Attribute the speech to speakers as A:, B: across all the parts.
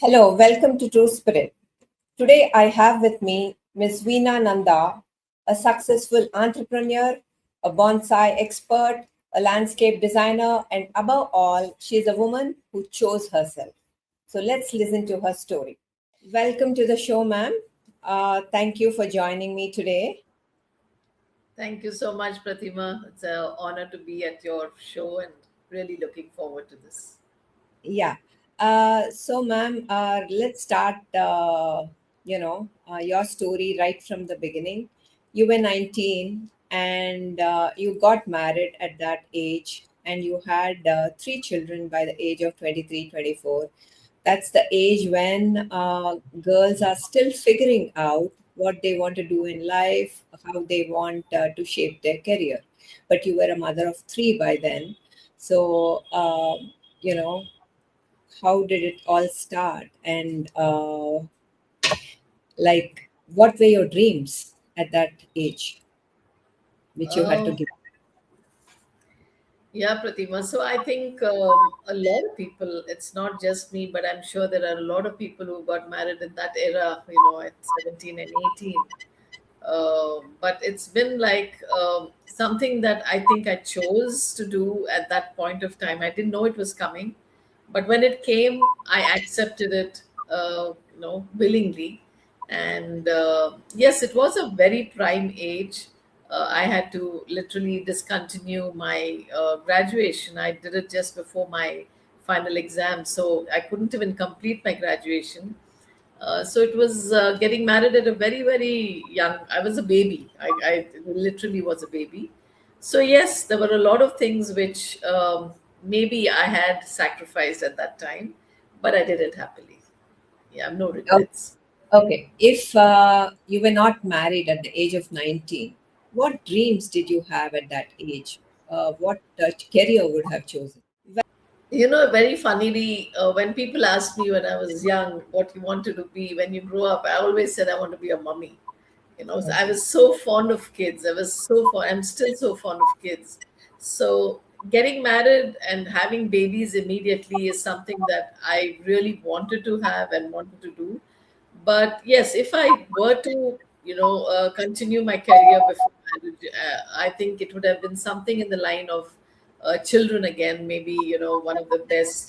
A: Hello, welcome to True Spirit. Today I have with me Ms. Veena Nanda, a successful entrepreneur, a bonsai expert, a landscape designer, and above all, she is a woman who chose herself. So let's listen to her story. Welcome to the show, ma'am. Thank you for joining me today.
B: Thank you so much, Pratima. It's an honor to be at your show and really looking forward to this.
A: Yeah. Ma'am, let's start, your story right from the beginning. You were 19 and you got married at that age, and you had three children by the age of 23, 24. That's the age when girls are still figuring out what they want to do in life, how they want to shape their career. But you were a mother of three by then. So, you know, how did it all start, and what were your dreams at that age which you had to
B: Um,
A: give?
B: yeah, Pratima. So I think a lot of people, it's not just me, but I'm sure there are a lot of people who got married in that era, at 17 and 18. But it's been like something that I think I chose to do at that point of time. I didn't know it was coming, but when it came, I accepted it, willingly. And yes, it was a very prime age. I had to literally discontinue my graduation. I did it just before my final exam, so I couldn't even complete my graduation. So it was getting married at a very, very young. I was a baby. I literally was a baby. So yes, there were a lot of things which maybe I had sacrificed at that time, but I did it happily. Yeah, no
A: Oh,
B: regrets.
A: okay. If you were not married at the age of 19, what dreams did you have at that age? What career would have chosen?
B: Very funnily, when people asked me when I was young what you wanted to be when you grow up, I always said I want to be a mummy. So I
A: Okay.
B: was so fond of kids. I was so fond. I'm still so fond of kids. So getting married and having babies immediately is something that I really wanted to have and wanted to do. But yes, if I were to, continue my career before marriage, I think it would have been something in the line of children again. Maybe one of the best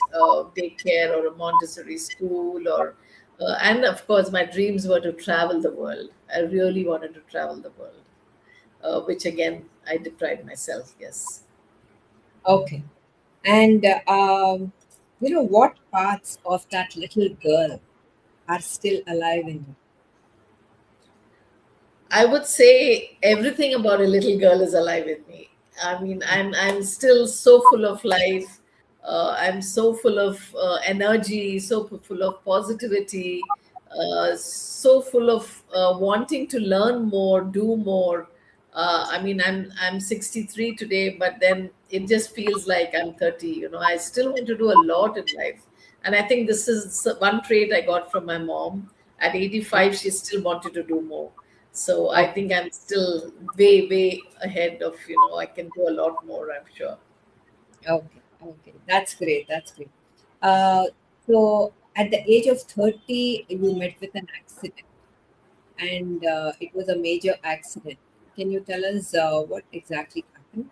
B: daycare or a Montessori school, or and of course, my dreams were to travel the world. I really wanted to travel the world, which again I deprived myself. Yes.
A: Okay. And what parts of that little girl are still alive in you?
B: I would say everything about a little girl is alive in me. I mean, I'm still so full of life. I'm so full of energy, so full of positivity, so full of wanting to learn more, do more. I mean, I'm 63 today, but then it just feels like I'm 30. I still want to do a lot in life, and I think this is one trait I got from my mom. At 85, she still wanted to do more. So I
A: Okay.
B: think I'm still way, way ahead of, I can do a lot more, I'm sure.
A: Okay, okay, that's great. That's great. Uh, so, at the age of 30, you met with an accident, and it was a major accident. Can you tell us what exactly happened?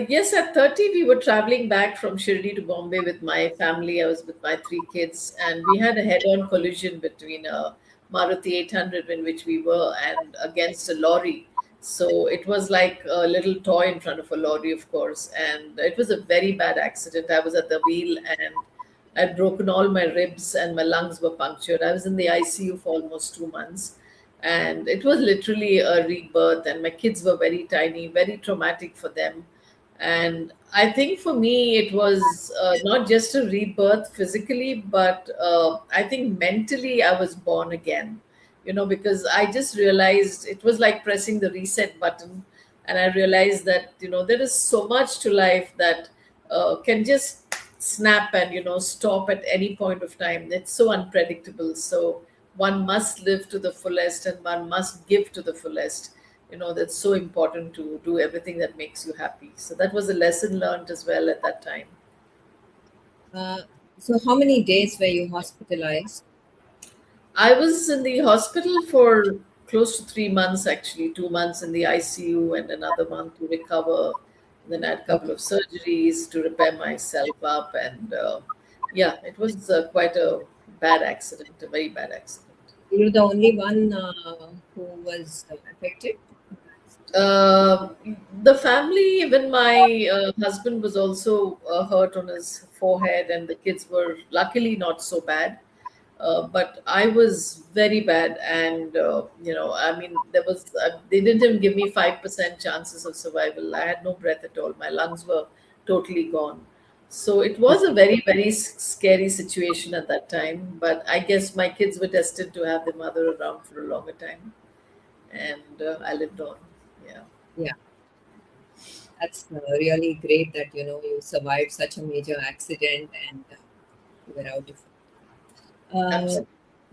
B: Yes, at 30, we were traveling back from Shirdi to Bombay with my family. I was with my three kids, and we had a head on collision between a Maruti 800 in which we were and against a lorry. So it was like a little toy in front of a lorry, of course. And it was a very bad accident. I was at the wheel and I'd broken all my ribs and my lungs were punctured. I was in the ICU for almost 2 months. And it was literally a rebirth, and my kids were very tiny, very traumatic for them. And I think for me, it was not just a rebirth physically, but I think mentally, I was born again, because I just realized it was like pressing the reset button. And I realized that, there is so much to life that can just snap and, stop at any point of time. It's so unpredictable. So one must live to the fullest and one must give to the fullest. That's so important to do everything that makes you happy. So that was a lesson learned as well at that time.
A: Uh, So, how many days were you hospitalized?
B: I was in the hospital for close to 3 months, actually, 2 months in the ICU and another month to recover. Then I had a couple
A: Okay.
B: of surgeries to repair myself up. And yeah, it was quite a bad accident, a very bad accident.
A: You're the only one who was affected?
B: Uh, the family, even my husband was also hurt on his forehead, and the kids were luckily not so bad. But I was very bad, and I mean, they didn't even give me 5% chances of survival. I had no breath at all. My lungs were totally gone. So it was a
A: Okay.
B: very, very scary situation at that time. But I guess my kids were destined to have their mother around for a longer time, and I lived on. Yeah.
A: Yeah, that's really great that you survived such a major accident and you were out of it. Uh,
B: Absolutely.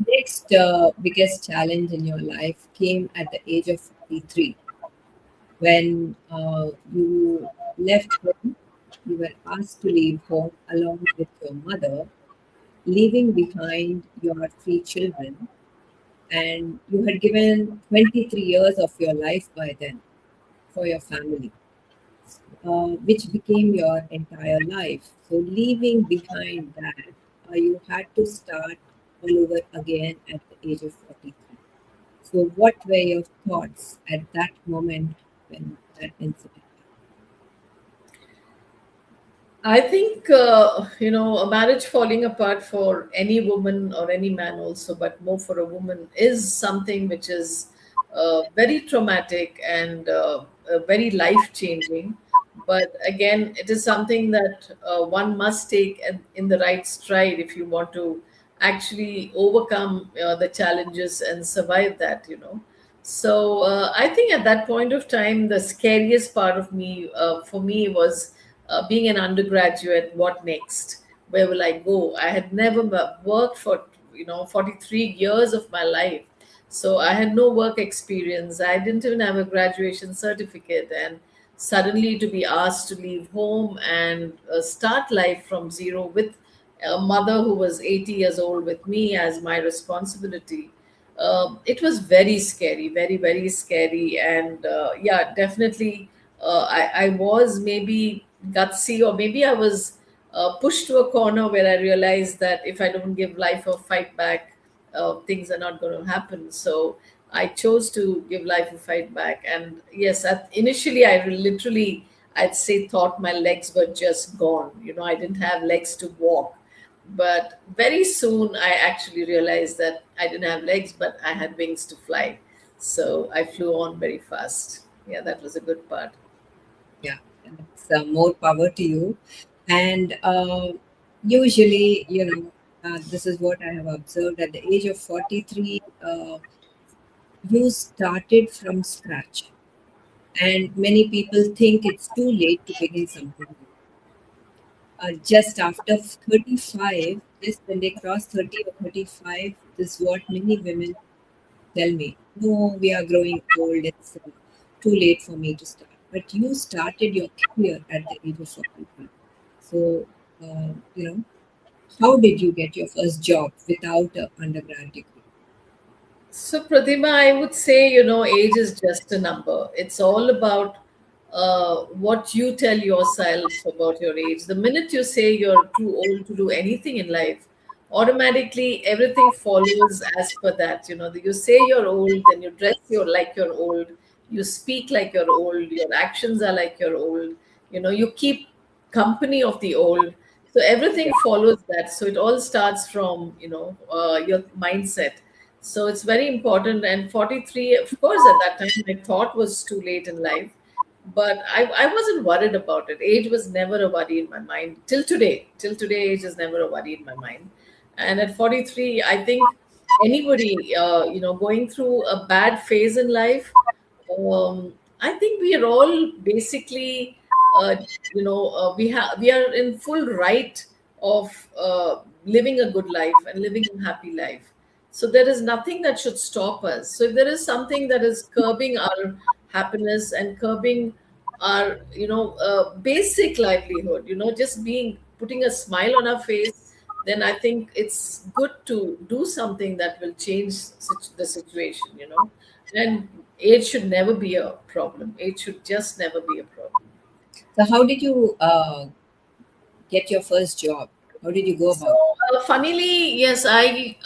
A: Next biggest challenge in your life came at the age of 43 when you left home. You were asked to leave home along with your mother, leaving behind your three children, and you had given 23 years of your life by then for your family, which became your entire life. So, leaving behind that, you had to start all over again at the age of 43. So, what were your thoughts at that moment when that incident
B: I think, a marriage falling apart for any woman or any man also, but more for a woman, is something which is very traumatic and very life changing. But again, it is something that one must take in the right stride if you want to actually overcome the challenges and survive that. So I think at that point of time, the scariest part of me, for me, was being an undergraduate. What next? Where will I go? I had never worked for 43 years of my life, so I had no work experience. I didn't even have a graduation certificate, and suddenly to be asked to leave home and start life from zero with a mother who was 80 years old with me as my responsibility. It was very scary, very, very scary. And yeah, definitely, I was maybe gutsy, or maybe I was pushed to a corner where I realized that if I don't give life a fight back, things are not going to happen. So I chose to give life a fight back. And yes, initially, literally, I'd say, thought my legs were just gone. I didn't have legs to walk. But very soon, I actually realized that I didn't have legs, but I had wings to fly. So I flew on very fast. Yeah, that was a good part.
A: Yeah, that's more power to you. And usually, this is what I have observed at the age of 43, you started from scratch. And many people think it's too late to begin something new. Just after 35, just when they cross 30 or 35, this is what many women tell me. No, we are growing old. It's too late for me to start. But you started your career at the age of 43. So, how did you get your first job without an undergrad degree?
B: So, Pratima, I would say, age is just a number. It's all about what you tell yourself about your age. The minute you say you're too old to do anything in life, automatically everything follows as per that. You say you're old, then you dress like you're old, you speak like you're old, your actions are like you're old. You keep company of the old. So everything follows that. So it all starts from your mindset. So it's very important. And 43, of course, at that time, I thought was too late in life, but I wasn't worried about it. Age was never a worry in my mind till today. Till today, age is never a worry in my mind. And at 43, I think anybody, going through a bad phase in life, I think we are all basically, we are in full right of living a good life and living a happy life. So there is nothing that should stop us. So if there is something that is curbing our happiness and curbing our, basic livelihood, just being putting a smile on our face, then I think it's good to do something that will change the situation, And age should never be a problem. Age should just never be a problem.
A: So how did you get your first job? How did you go
B: So,
A: about?
B: funnily, yes, I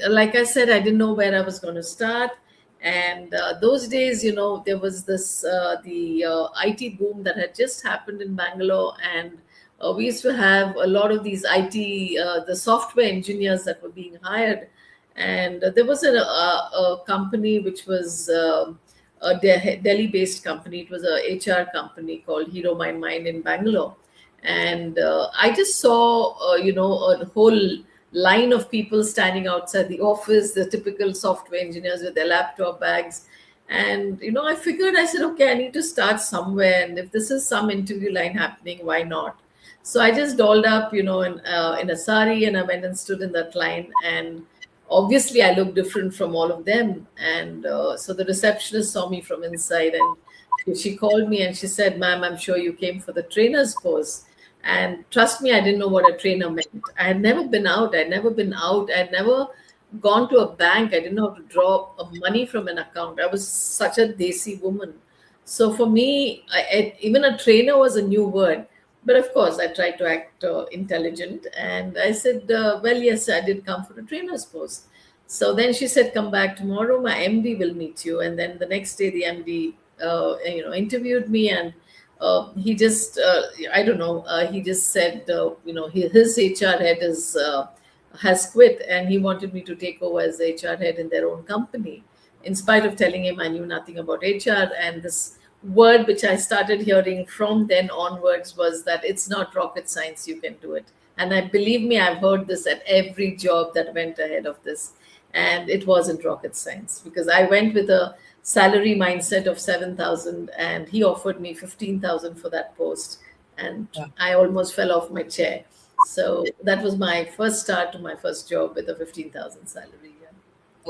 B: like I said, I didn't know where I was going to start, and those days, there was this the IT boom that had just happened in Bangalore, and we used to have a lot of these IT, the software engineers that were being hired, and there was a company which was. A Delhi-based company. It was a HR company called Hero My Mind in Bangalore, and I just saw a whole line of people standing outside the office, the typical software engineers with their laptop bags. And I figured, I said, okay, I need to start somewhere, and if this is some interview line happening, why not? So I just dolled up, in a sari, and I went and stood in that line. And obviously I looked different from all of them, and so the receptionist saw me from inside, and she called me and she said, "Ma'am, I'm sure you came for the trainer's course." And trust me, I didn't know what a trainer meant. I had never been out. I'd never been out. I'd never gone to a bank. I didn't know how to draw money from an account. I was such a desi woman. So for me, even a trainer was a new word. But of course, I tried to act intelligent. And I said, well, yes, I did come for a trainer's post. So then she said, come back tomorrow. My MD will meet you. And then the next day, the MD, interviewed me, and he just, I don't know, he just said, his HR head has quit, and he wanted me to take over as the HR head in their own company, in spite of telling him I knew nothing about HR. And this word which I started hearing from then onwards was that it's not rocket science, you can do it. And I believe me, I've heard this at every job that went ahead of this. And it wasn't rocket science, because I went with a salary mindset of 7,000, and he offered me 15,000 for that post. And
A: Yeah.
B: I almost fell off my chair. So that was my first start to my first job with a 15,000 salary. Yeah.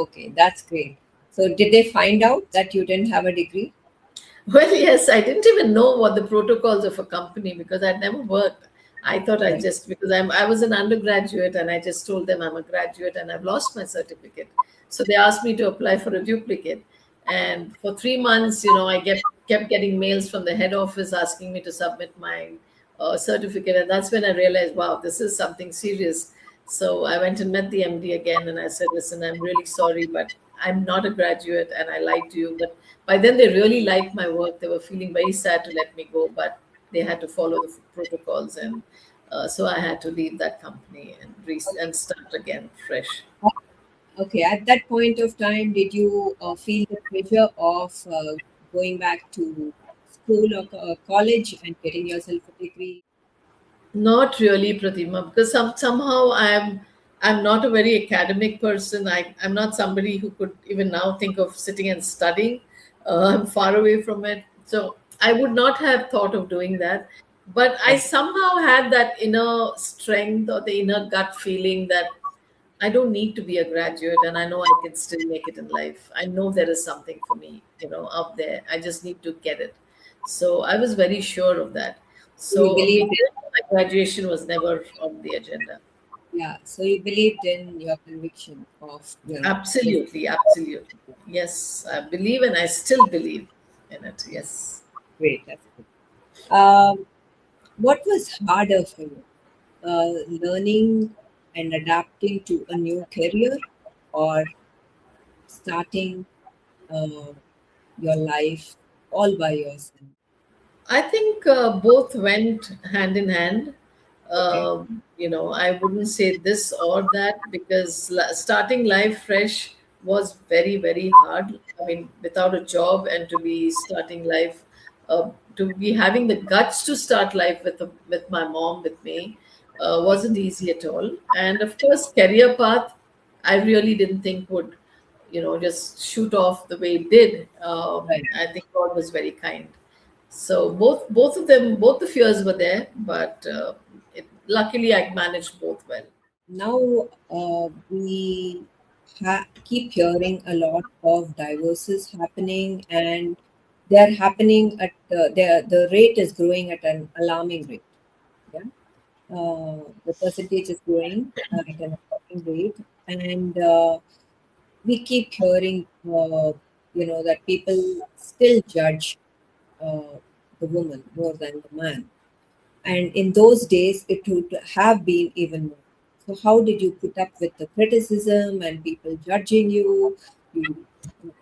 A: Okay, that's great. So did they find out that you didn't have a degree?
B: Well, yes, I didn't even know what the protocols of a company, because I'd never worked. I thought I
A: Right.
B: just, because I was an undergraduate, and I just told them I'm a graduate and I've lost my certificate. So they asked me to apply for a duplicate. And for 3 months, kept getting mails from the head office asking me to submit my certificate. And that's when I realized, wow, this is something serious. So I went and met the MD again, and I said, listen, I'm really sorry, but I'm not a graduate and I lied to you. But by then, they really liked my work. They were feeling very sad to let me go, but they had to follow the protocols. And so I had to leave that company and, and start again fresh.
A: Okay, at that point of time, did you feel the pressure of going back to school or college and getting yourself a degree?
B: Not really, Pratima, because somehow I'm not a very academic person. I'm not somebody who could even now think of sitting and studying. I'm far away from it, so I would not have thought of doing that. But I
A: Okay.
B: somehow had that inner strength, or the inner gut feeling that I don't need to be a graduate, and I know I can still make it in life. I know there is something for me, out there. I just need to get it. So I was very sure of that.
A: You
B: So
A: believed
B: before my graduation was never on the agenda.
A: Yeah, so you believed in your conviction of, this.
B: Absolutely, absolutely. Yes, I believe, and I still believe in it. Yes.
A: Great. That's good. What was harder for you, learning and adapting to a new career, or starting uh, your life all by yourself?
B: I think both went hand in hand.
A: Okay.
B: I wouldn't say this or that, because starting life fresh was very, very hard. I mean, without a job, and to be starting life, to be having the guts to start life with my mom with me,
A: Yeah.
B: wasn't easy at all. And of course, career path, I really didn't think would, just shoot off the way it did.
A: Right.
B: I think God was very kind. So both of them, both the fears were there, but luckily I managed both well.
A: Now we keep hearing a lot of divorces happening, and they're happening at the rate is growing at an alarming rate. Yeah. The percentage is growing at an alarming rate, and we keep hearing, that people still judge uh, the woman more than the man. And in those days, it would have been even more. So, how did you put up with the criticism and people judging you? You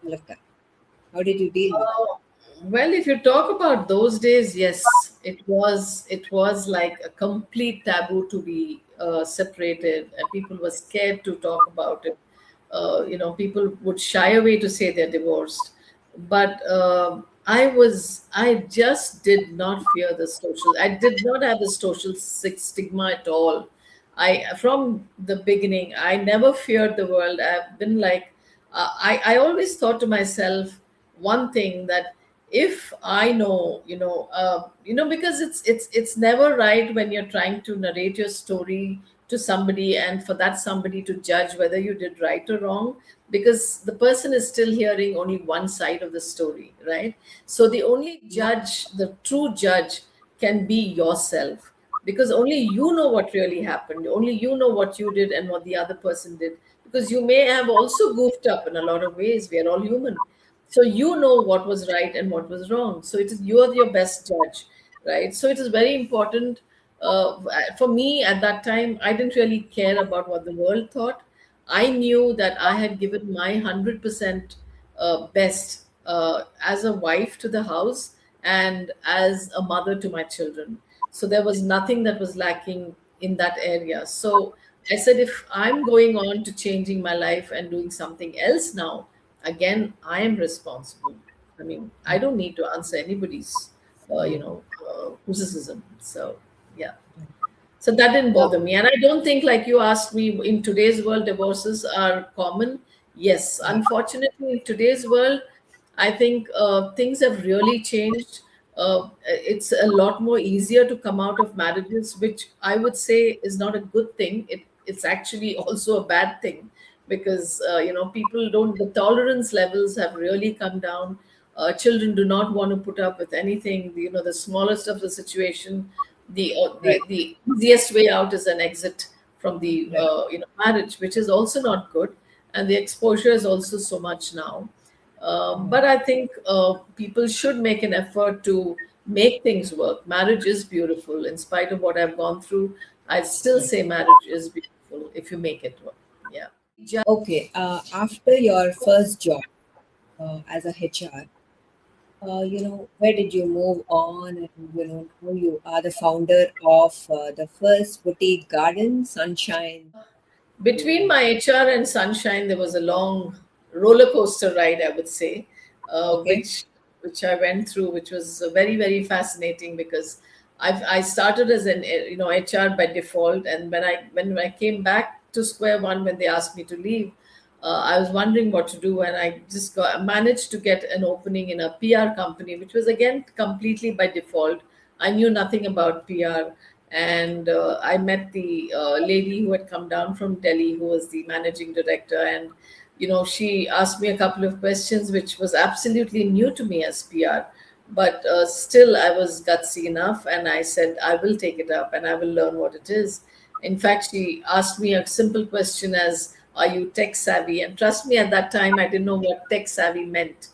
A: all of that. How did you deal with it?
B: Uh, well, if you talk about those days, yes, it was like a complete taboo to be separated, and people were scared to talk about it. People would shy away to say they're divorced. But I just did not fear the social. I did not have the social stigma at all. From the beginning, I never feared the world. I've been like, I always thought to myself one thing, that if I know, because it's never right when you're trying to narrate your story to somebody, and for that somebody to judge whether you did right or wrong, because the person is still hearing only one side of the story, right? So the only judge, the true judge, can be yourself, because only you know what really happened, only you know what you did and what the other person did, because you may have also goofed up in a lot of ways. We are all human. So you know what was right and what was wrong. So it is, you are your best judge, right? So it is very important. For me at that time, I didn't really care about what the world thought. I knew that I had given my 100% best as a wife to the house and as a mother to my children. So there was nothing that was lacking in that area. So I said, if I'm going on to changing my life and doing something else now, again, I am responsible. I mean, I don't need to answer anybody's, criticism. So, yeah. So that didn't
A: Now,
B: bother me. And I don't think, like you asked me, in today's world, divorces are common. Yes,
A: right,
B: unfortunately, in today's world, I think things have really changed. It's a lot more easier to come out of marriages, which I would say is not a good thing. It's actually also a bad thing, because people don't. The tolerance levels have really come down. Children do not want to put up with anything. The smallest of the situation,
A: right,
B: the easiest way out is an exit from the
A: right,
B: marriage, which is also not good, and the exposure is also so much now.
A: right,
B: But I think people should make an effort to make things work. Marriage is beautiful, in spite of what I've gone through. I still
A: right.
B: say marriage is beautiful if you make it work. Yeah.
A: Okay, after your first job as a HR, where did you move on? And, now you are the founder of the first boutique garden, Sunshine.
B: Between my HR and Sunshine, there was a long roller coaster ride, I would say,
A: Okay,
B: which I went through, which was very very fascinating, because I started as an HR by default, and when I came back to square one when they asked me to leave, I was wondering what to do, and I just managed to get an opening in a PR company, which was again completely by default. I knew nothing about PR, and I met the lady who had come down from Delhi, who was the managing director, and she asked me a couple of questions, which was absolutely new to me as PR. But still, I was gutsy enough, and I said, I will take it up and I will learn what it is. In fact, she asked me a simple question as, are you tech savvy? And trust me, at that time, I didn't know what tech savvy meant.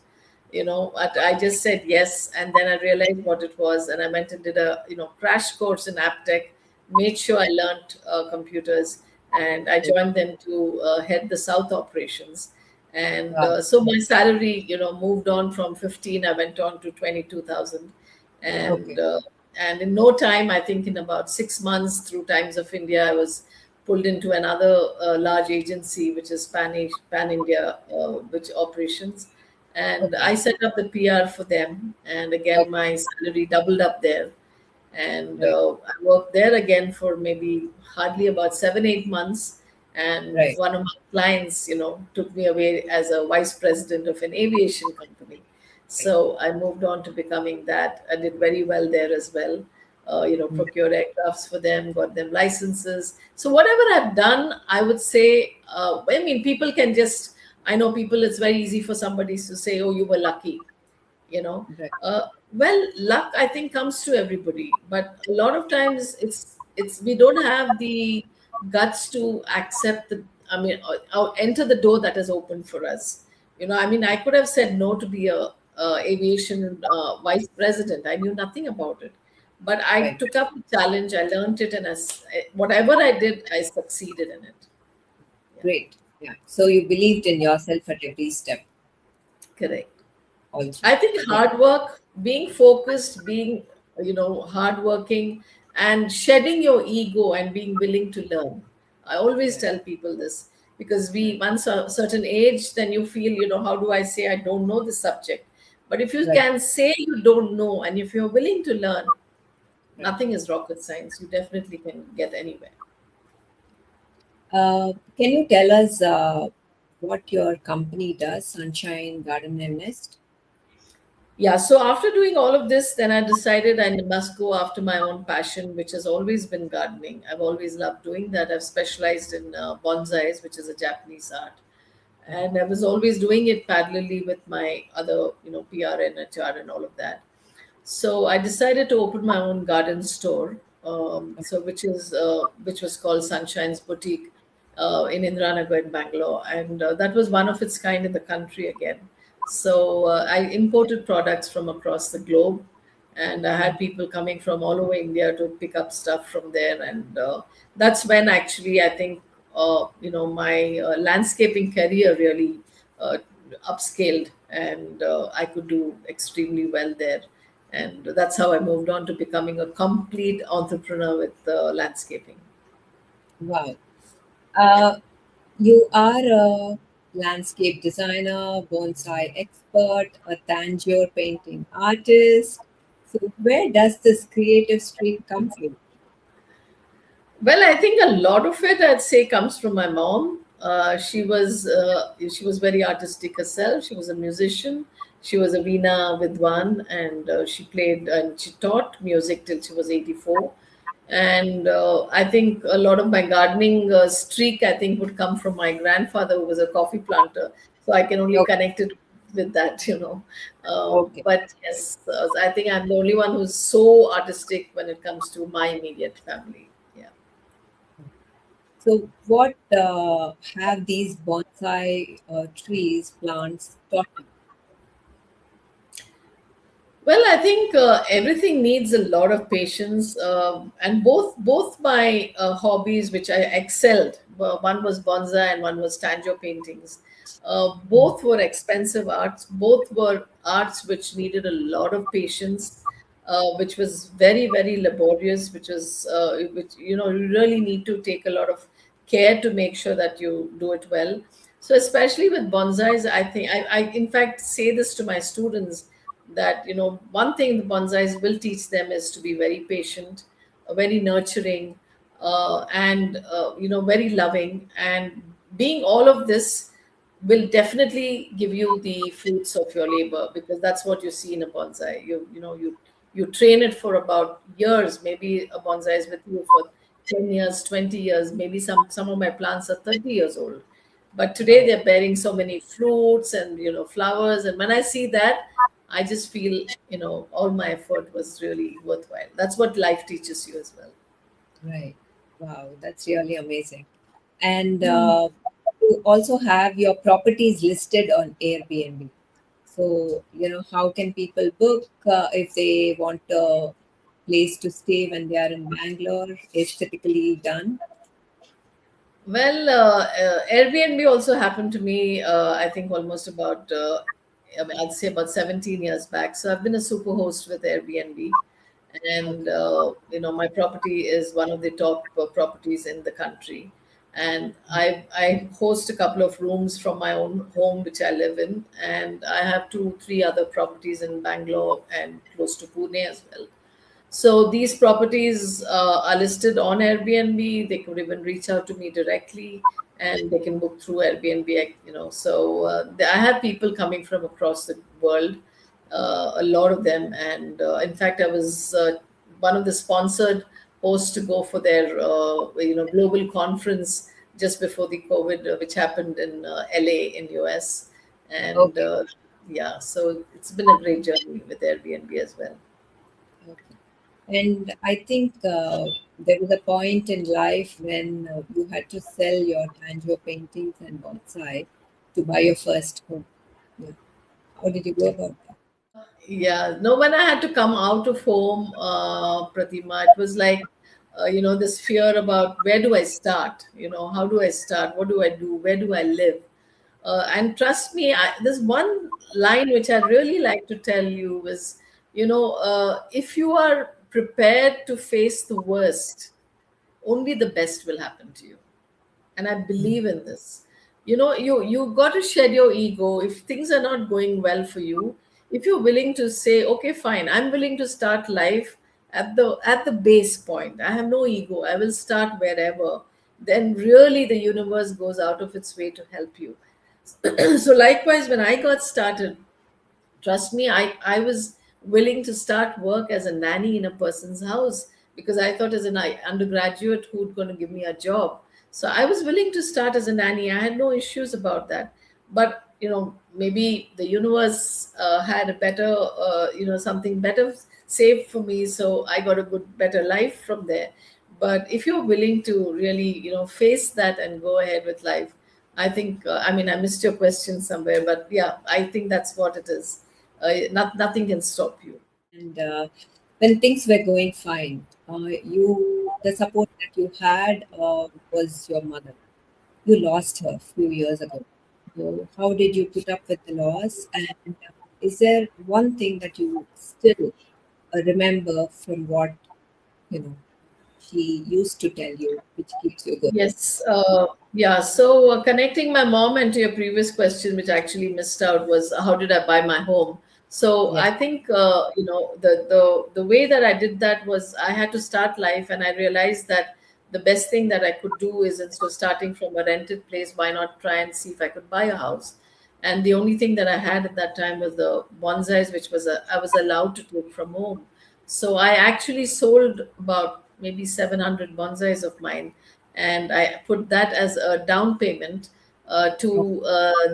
B: I just said yes, and then I realized what it was, and I went and did a crash course in app tech, made sure I learned computers, and I joined them to head the south operations. And
A: wow,
B: so my salary moved on from 15, I went on to 22,000. and
A: okay,
B: uh, and in no time, I think in about 6 months, through Times of India, I was pulled into another large agency, which is Pan India, which operations, and
A: okay,
B: I set up the PR for them. And again,
A: okay,
B: my salary doubled up there. And
A: right,
B: I worked there again for maybe hardly about 7 8 months. And
A: right,
B: one of my clients, took me away as a vice president of an aviation company.
A: right.
B: So I moved on to becoming that. I did very well there as well.
A: Mm,
B: Procured aircrafts for them, got them licenses. So whatever I've done, I would say, I mean, people can just, I know people, it's very easy for somebody to say, oh, you were lucky, you know.
A: right,
B: Well, luck, I think, comes to everybody, but a lot of times it's it's we don't have the guts to accept the, I mean, or enter the door that is open for us. I mean, I could have said no to be a aviation vice president. I knew nothing about it, but I
A: Right.
B: took up the challenge. I learned it, and whatever I did, I succeeded in it. Yeah,
A: Great. Yeah. So you believed in yourself at every step,
B: correct.
A: all
B: I
A: through.
B: think
A: Yeah.
B: hard work, being focused, being, hardworking, and shedding your ego and being willing to learn. I always
A: Right.
B: tell people this because we,
A: Right.
B: once a certain age, then you feel, how do I say I don't know this subject? But if you
A: Right.
B: can say you don't know, and if you're willing to learn,
A: Right.
B: nothing is rocket science. You definitely can get anywhere.
A: Can you tell us what your company does, Sunshine Garden and Nest?
B: Yeah, so after doing all of this, then I decided I must go after my own passion, which has always been gardening. I've always loved doing that. I've specialized in bonsais, which is a Japanese art, and I was always doing it parallelly with my other, PR and HR and all of that. So I decided to open my own garden store, so which was called Sunshine's Boutique in Indiranagar in Bangalore, and that was one of its kind in the country again. So I imported products from across the globe, and I had people coming from all over India to pick up stuff from there, and that's when actually I think my landscaping career really uh, upscaled, and I could do extremely well there, and that's how I moved on to becoming a complete entrepreneur with landscaping.
A: Wow. Uh, you are a landscape designer, bonsai expert, a tanjore painting artist. So, where does this creative streak come from?
B: Well, I think a lot of it, I'd say, comes from my mom. She was very artistic herself. She was a musician. She was a Veena Vidwan, and she played and she taught music till she was 84. And I think a lot of my gardening streak, I think, would come from my grandfather, who was a coffee planter. So I can only
A: Okay.
B: connect it with that.
A: Okay.
B: But yes, I think I'm the only one who's so artistic when it comes to my immediate family. Yeah.
A: So, what have these bonsai trees, plants taught you?
B: Well, I think everything needs a lot of patience, and both my hobbies, which I excelled, one was bonsai and one was tanjo paintings. Both were expensive arts. Both were arts which needed a lot of patience, which was very laborious. Which you really need to take a lot of care to make sure that you do it well. So especially with bonsais, I think I in fact say this to my students that one thing the bonsais will teach them is to be very patient, very nurturing, and very loving, and being all of this will definitely give you the fruits of your labor, because that's what you see in a bonsai. You train it for about years. Maybe a bonsai is with you for 10 years, 20 years. Maybe some of my plants are 30 years old, but today
A: Wow.
B: they're bearing so many fruits and flowers, and when I see that, I just feel all my effort was really worthwhile. That's what life teaches you as well.
A: Right. Wow, that's really amazing. And you also have your properties listed on Airbnb. So, how can people book if they want a place to stay when they are in Bangalore? Is typically done.
B: Well, Airbnb also happened to me, I think almost about, I mean, I'd say about 17 years back. So I've been a super host with Airbnb. And,
A: Okay.
B: my property is one of the top properties in the country. And I host a couple of rooms from my own home, which I live in. And I have two, three other properties in Bangalore and close to Pune as well. So these properties are listed on Airbnb. They could even reach out to me directly, and they can book through Airbnb. So I have people coming from across the world, a lot of them, and in fact, I was one of the sponsored hosts to go for their global conference just before the COVID, which happened in LA in US, and
A: Okay.
B: yeah, so it's been a great journey with Airbnb as well.
A: Okay. And I think there was a point in life when you had to sell your tanjore paintings and bonsai to buy your first home. Yeah. How did you go about that?
B: Yeah, no, when I had to come out of home, Pratima, it was like, this fear about where do I start? How do I start? What do I do? Where do I live? And trust me, there's one line which I'd really like to tell you is, if you are prepared to face the worst, only the best will happen to you. And I believe in this. You got to shed your ego if things are not going well for you. If you're willing to say, okay, fine, I'm willing to start life at the base point. I have no ego. I will start wherever. Then really the universe goes out of its way to help you. So likewise, when I got started, trust me, I was willing to start work as a nanny in a person's house because I thought as an undergraduate who's going to give me a job. So I was willing to start as a nanny. I had no issues about that. But maybe the universe had a better, something better saved for me. So I got a better life from there. But if you're willing to really, face that and go ahead with life, I think, I mean, I missed your question somewhere, but yeah, I think that's what it is. Nothing can stop you.
A: And when things were going fine, the support that you had was your mother. You lost her a few years ago. So how did you put up with the loss? And is there one thing that you still remember from what you know she used to tell you, which keeps you going?
B: Yes, yeah. So connecting my mom and to your previous question, which I actually missed out, was how did I buy my home? So
A: Yes.
B: I think the way that I did that was I had to start life, and I realized that the best thing that I could do is instead of starting from a rented place, why not try and see if I could buy a house? And the only thing that I had at that time was the bonsais, which I was allowed to take from home. So I actually sold about maybe 700 bonsais of mine, and I put that as a down payment
A: Okay.
B: to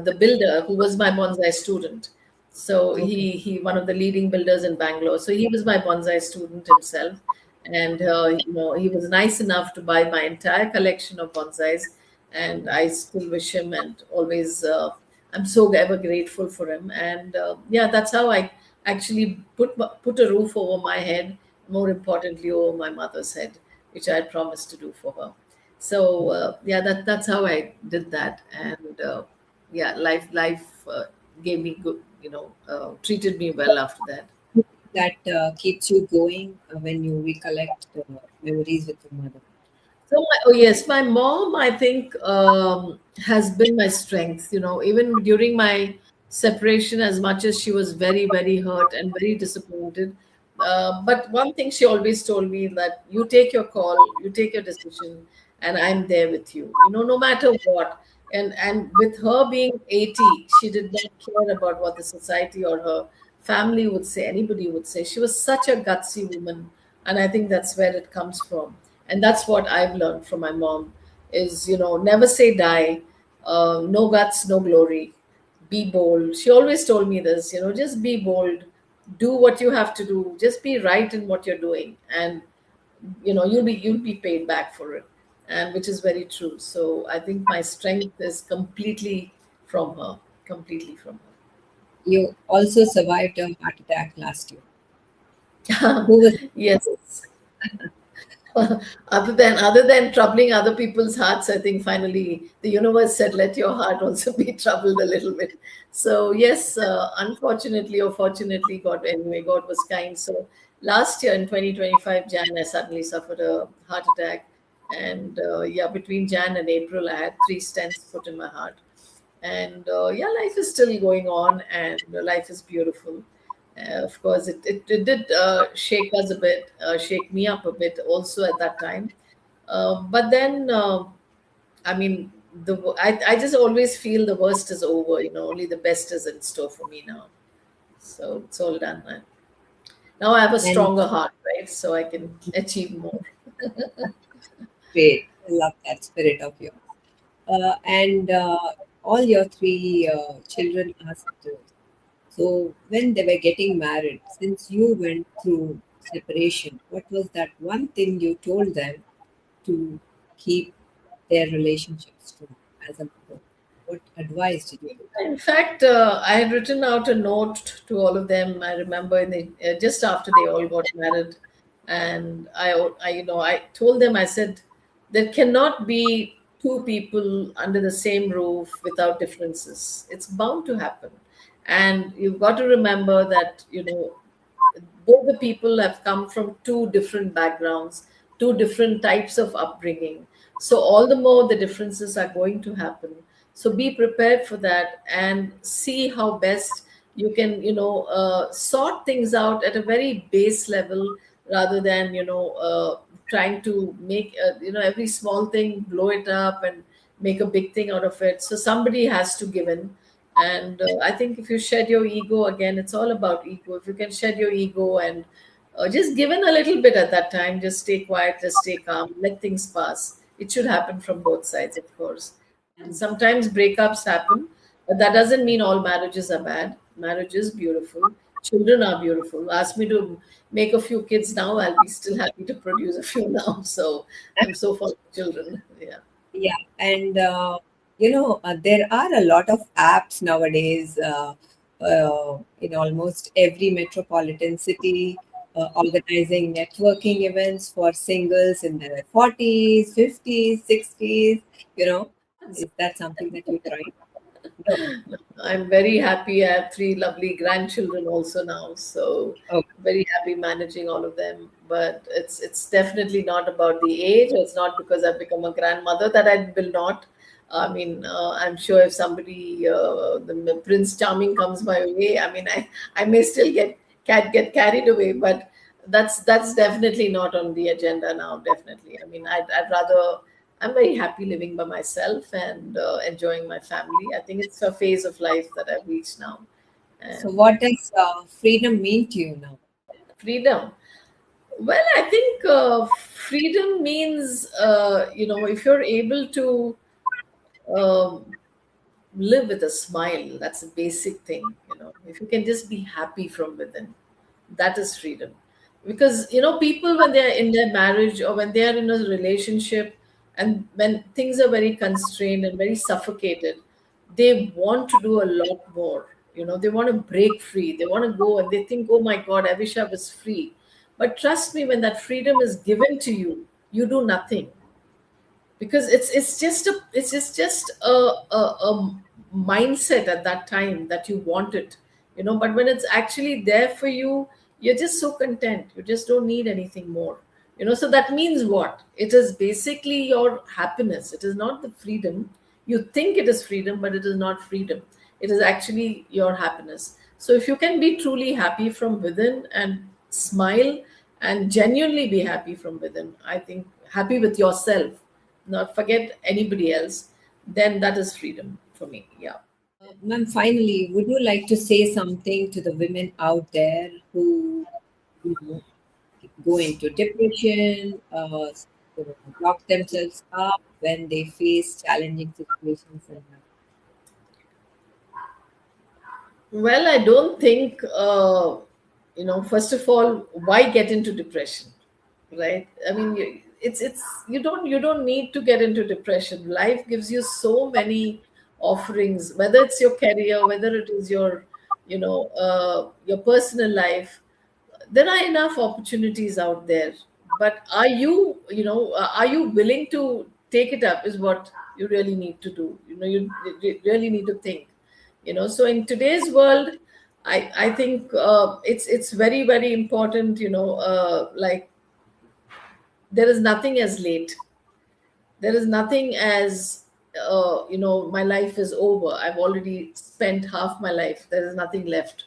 B: the builder who was my bonsai student. So
A: Okay.
B: he one of the leading builders in Bangalore. So he was my bonsai student himself, and he was nice enough to buy my entire collection of bonsais, and I still wish him and always I'm so ever grateful for him. And yeah, that's how I actually put a roof over my head, more importantly over my mother's head, which I had promised to do for her. So yeah, that's how I did that. And yeah, life gave me good, treated me well after that.
A: That keeps you going when you recollect the memories with your mother.
B: So, oh yes, my mom, I think, has been my strength. Even during my separation, as much as she was very, very hurt and very disappointed. But one thing she always told me that you take your call, you take your decision, and I'm there with you. No matter what. And with her being 80, she did not care about what the society or her family would say, anybody would say. She was such a gutsy woman, and I think that's where it comes from. And that's what I've learned from my mom is, never say die, no guts, no glory, be bold. She always told me this, just be bold, do what you have to do, just be right in what you're doing, and you'll be paid back for it, and which is very true. So I think my strength is completely from
A: You also survived a heart attack last year.
B: her.
A: Who was
B: Yes. Other than troubling other people's hearts, I think finally the universe said, "Let your heart also be troubled a little bit." So yes, unfortunately or fortunately, God was kind. So last year in 2025 Jan, I suddenly suffered a heart attack, and yeah, between Jan and April, I had 3 stents put in my heart. And yeah, life is still going on, and life is beautiful. Of course, it did shake us a bit, shake me up a bit also at that time. But then, I mean, I just always feel the worst is over. Only the best is in store for me now. So it's all done. Now I have a
A: and
B: stronger heart, right? So I can achieve more.
A: great. I love that spirit of yours. And all your three children are settled. So when they were getting married, since you went through separation, what was that one thing you told them to keep their relationship strong as a mother? What advice did you give them?
B: In fact, I had written out a note to all of them. I remember just after they all got married, and I told them. I said, there cannot be two people under the same roof without differences. It's bound to happen, and you've got to remember that both the people have come from two different backgrounds, two different types of upbringing. So, all the more the differences are going to happen. So, be prepared for that and see how best you can, sort things out at a very base level rather than, trying to make, every small thing, blow it up and make a big thing out of it. So, somebody has to give in, and I think if you shed your ego, again, it's all about ego. If you can shed your ego and just give in a little bit at that time, just stay quiet, just stay calm, let things pass. It should happen from both sides, of course. And sometimes breakups happen, but that doesn't mean all marriages are bad. Marriage is beautiful. Children are beautiful. Ask me to make a few kids now, I'll be still happy to produce a few now. So I'm so fond of children. Yeah.
A: Yeah, and there are a lot of apps nowadays in almost every metropolitan city organizing networking events for singles in their 40s, 50s, 60s. You know, is that something that you tried? No.
B: I'm very happy. I have three lovely grandchildren also now, so
A: Oh,
B: very happy managing all of them. But it's definitely not about the age. It's not because I've become a grandmother that I will not. I mean, I'm sure if somebody, the Prince Charming comes my way, I mean, I may still get carried away, but that's definitely not on the agenda now. Definitely, I mean, I'd rather. I'm very happy living by myself and enjoying my family. I think it's a phase of life that I've reached now.
A: so
B: And
A: what does freedom mean to you now?
B: freedom. Well, I think freedom means, if you're able to um, live with a smile, that's a basic thing. If you can just be happy from within, that is freedom. Because people, when they're in their marriage or when they are in a relationship, and when things are very constrained and very suffocated, they want to do a lot more. They want to break free, they want to go, and they think, oh my god, I wish I was free. But trust me, when that freedom is given to you, you do nothing, because it's just a mindset at that time that you want it. But when it's actually there for you, you're just so content, you just don't need anything more. So that means what? It is basically your happiness, it is not the freedom. You think it is freedom, but it is not freedom. It is actually your happiness. So if you can be truly happy from within and smile and genuinely be happy from within, I think happy with yourself, not forget anybody else, then that is freedom for me. Yeah.
A: Ma'am, finally, would you like to say something to the women out there who, you know, go into depression, lock themselves up when they face challenging situations in life?
B: Well, I don't think, first of all, why get into depression, right? I mean, you don't need to get into depression. Life gives you so many offerings, whether it's your career, whether it is your personal life. There are enough opportunities out there, but are you willing to take it up, is what you really need to do. You really need to think. So in today's world, I think it's very, very important. Like, there is nothing as late, there is nothing as my life is over, I've already spent half my life, there is nothing left.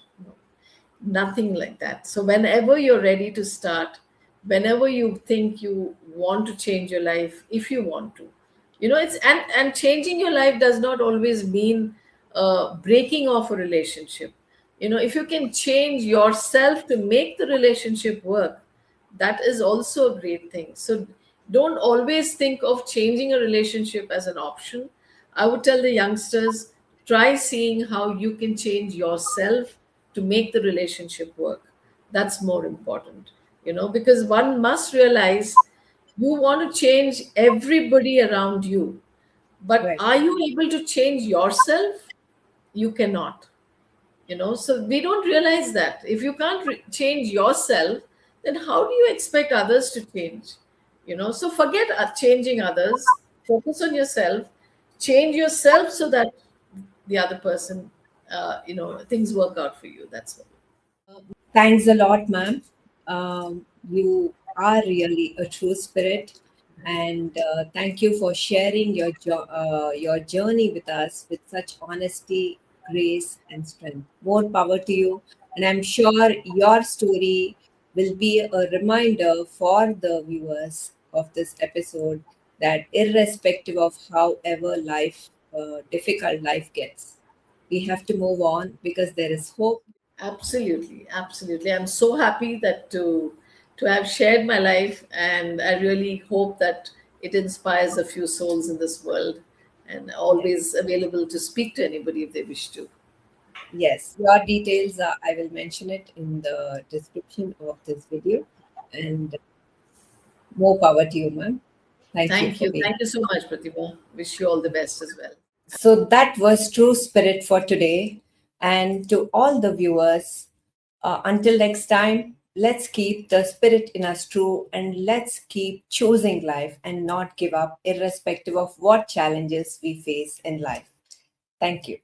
B: Nothing like that. So whenever you're ready to start, whenever you think you want to change your life, if you want to, it's and changing your life does not always mean breaking off a relationship. If you can change yourself to make the relationship work, that is also a great thing. So don't always think of changing a relationship as an option. I would tell the youngsters, try seeing how you can change yourself to make the relationship work. That's more important. because one must realize you want to change everybody around you, but
A: Right.
B: are you able to change yourself? You cannot. So we don't realize that if you can't change yourself, then how do you expect others to change? So forget changing others, focus on yourself, change yourself so that the other person, things work out for you. That's all.
A: Thanks a lot, ma'am. You are really a true spirit, and thank you for sharing your journey with us with such honesty, grace, and strength. More power to you, and I'm sure your story will be a reminder for the viewers of this episode that irrespective of however difficult life gets, we have to move on because there is hope.
B: Absolutely, absolutely. I'm so happy that to have shared my life, and I really hope that it inspires a few souls in this world, and
A: Yes.
B: always available to speak to anybody if they wish to.
A: Yes, your details, I will mention it in the description of this video. And more power to you, ma'am. Thank you
B: Thank
A: for
B: you.
A: being.
B: Thank you so much, Pratima. Wish you all the best as well.
A: So that was True Spirit for today. And to all the viewers, until next time, let's keep the spirit in us true and let's keep choosing life and not give up, irrespective of what challenges we face in life. Thank you.